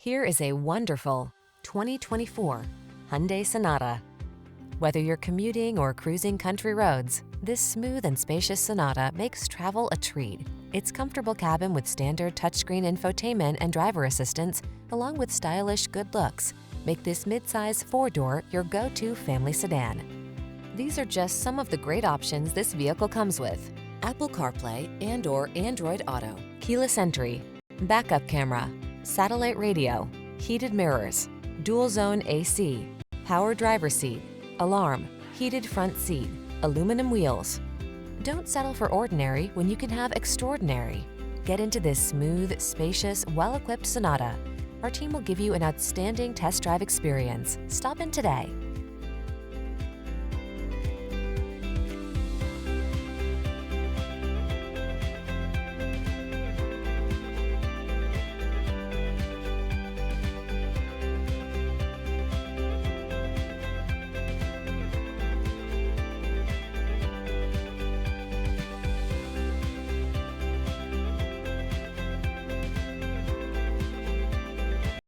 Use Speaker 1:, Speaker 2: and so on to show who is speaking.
Speaker 1: Here is a wonderful 2024 Hyundai Sonata. Whether you're commuting or cruising country roads, this smooth and spacious Sonata makes travel a treat. Its comfortable cabin with standard touchscreen infotainment and driver assistance, along with stylish good looks, make this midsize four-door your go-to family sedan. These are just some of the great options this vehicle comes with: Apple CarPlay and/or Android Auto, keyless entry, backup camera, satellite radio, heated mirrors, dual zone AC, power driver seat, alarm, heated front seat, aluminum wheels. Don't settle for ordinary when you can have extraordinary. Get into this smooth, spacious, well-equipped Sonata. Our team will give you an outstanding test drive experience. Stop in today.